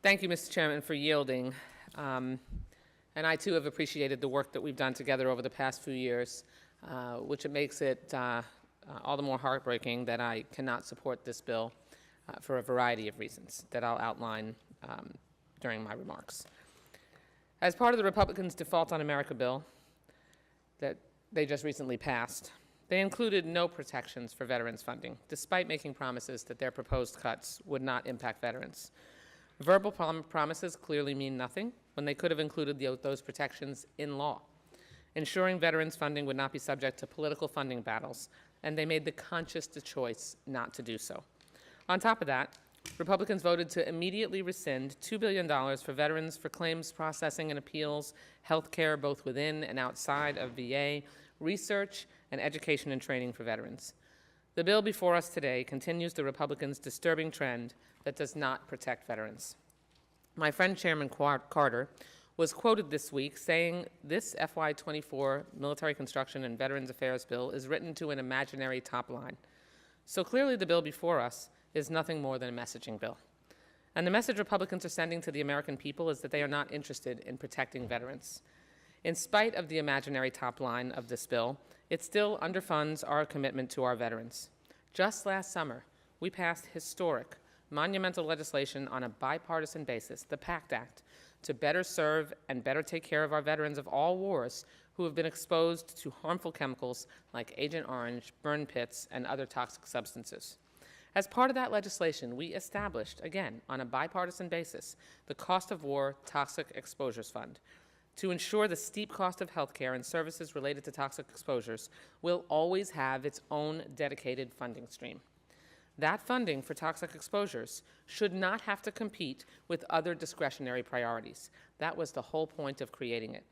Thank you, Mr. Chairman, for yielding. And I, too, have appreciated the work that we've done together over the past few years, which it makes it all the more heartbreaking that I cannot support this bill for a variety of reasons that I'll outline during my remarks. As part of the Republicans' Default on America bill that they just recently passed, they included no protections for veterans funding, despite making promises that their proposed cuts would not impact veterans. Verbal promises clearly mean nothing when they could have included those protections in law, ensuring veterans funding would not be subject to political funding battles, and they made the conscious choice not to do so. On top of that, Republicans voted to immediately rescind $2 billion for veterans for claims processing and appeals, health care both within and outside of VA, research, and education and training for veterans. The bill before us today continues the Republicans' disturbing trend that does not protect veterans. My friend Chairman Carter was quoted this week saying this FY24 Military Construction and Veterans Affairs bill is written to an imaginary top line. So clearly the bill before us is nothing more than a messaging bill. And the message Republicans are sending to the American people is that they are not interested in protecting veterans. In spite of the imaginary top line of this bill, it still underfunds our commitment to our veterans. Just last summer, we passed historic, monumental legislation on a bipartisan basis, the PACT Act, to better serve and better take care of our veterans of all wars who have been exposed to harmful chemicals like Agent Orange, burn pits, and other toxic substances. As part of that legislation, we established, again, on a bipartisan basis, the Cost of War Toxic Exposures Fund to ensure the steep cost of health care and services related to toxic exposures will always have its own dedicated funding stream. That funding for toxic exposures should not have to compete with other discretionary priorities. That was the whole point of creating it.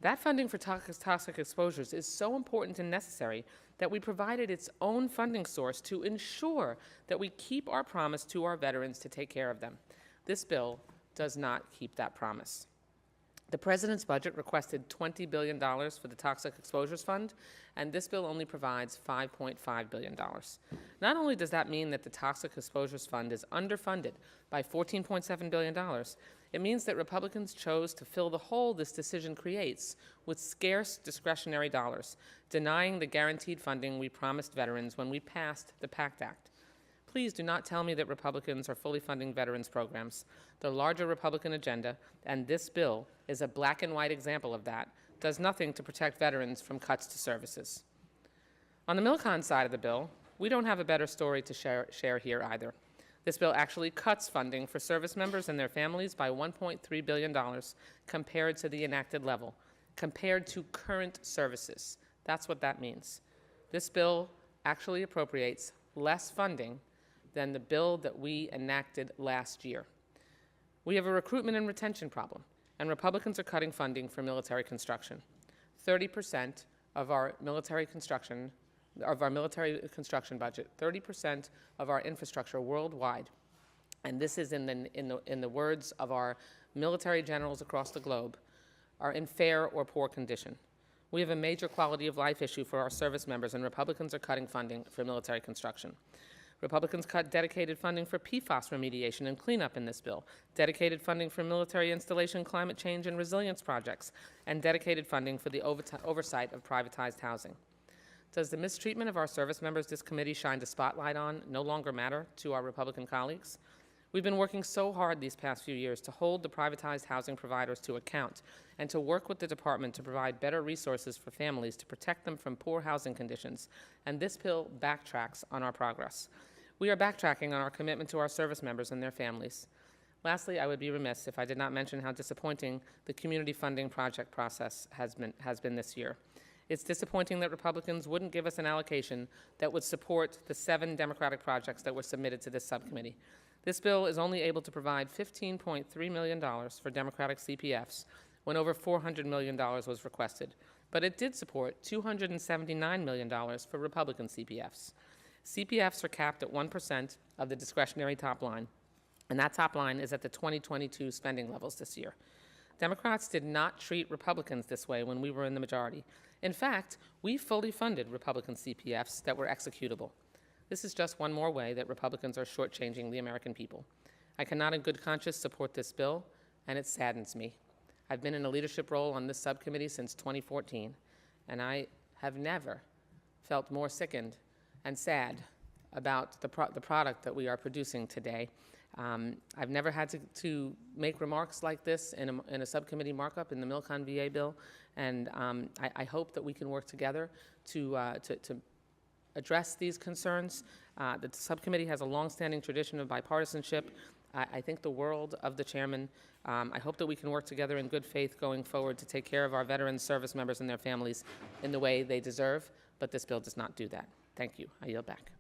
That funding for toxic exposures is so important and necessary that we provided its own funding source to ensure that we keep our promise to our veterans to take care of them. This bill does not keep that promise. The President's budget requested $20 billion for the Toxic Exposures Fund, and this bill only provides $5.5 billion. Not only does that mean that the Toxic Exposures Fund is underfunded by $14.7 billion, it means that Republicans chose to fill the hole this decision creates with scarce discretionary dollars, denying the guaranteed funding we promised veterans when we passed the PACT Act. Please do not tell me that Republicans are fully funding veterans programs. The larger Republican agenda, and this bill is a black and white example of that, does nothing to protect veterans from cuts to services. On the Milcon side of the bill, we don't have a better story to share here either. This bill actually cuts funding for service members and their families by $1.3 billion compared to the enacted level, compared to current services. That's what that means. This bill actually appropriates less funding than the bill that we enacted last year. We have a recruitment and retention problem, and Republicans are cutting funding for military construction. 30% of our military construction budget, 30% of our infrastructure worldwide, and this is in the words of our military generals across the globe, are in fair or poor condition. We have a major quality of life issue for our service members, and Republicans are cutting funding for military construction. Republicans cut dedicated funding for PFAS remediation and cleanup in this bill, dedicated funding for military installation, climate change, and resilience projects, and dedicated funding for the oversight of privatized housing. Does the mistreatment of our service members this committee shined a spotlight on no longer matter to our Republican colleagues? We've been working so hard these past few years to hold the privatized housing providers to account and to work with the department to provide better resources for families to protect them from poor housing conditions, and this bill backtracks on our progress. We are backtracking on our commitment to our service members and their families. Lastly, I would be remiss if I did not mention how disappointing the community funding project process has been this year. It's disappointing that Republicans wouldn't give us an allocation that would support the 7 Democratic projects that were submitted to this subcommittee. This bill is only able to provide $15.3 million for Democratic CPFs when over $400 million was requested, but it did support $279 million for Republican CPFs. CPFs are capped at 1% of the discretionary top line, and that top line is at the 2022 spending levels this year. Democrats did not treat Republicans this way when we were in the majority. In fact, we fully funded Republican CPFs that were executable. This is just one more way that Republicans are shortchanging the American people. I cannot in good conscience support this bill, and it saddens me. I've been in a leadership role on this subcommittee since 2014, and I have never felt more sickened and sad about the product that we are producing today. I've never had to make remarks like this in a subcommittee markup in the Milcon VA bill, and I hope that we can work together to address these concerns. The subcommittee has a long-standing tradition of bipartisanship. I think the world of the chairman. I hope that we can work together in good faith going forward to take care of our veterans, service members, and their families in the way they deserve, but this bill does not do that. Thank you. I yield back.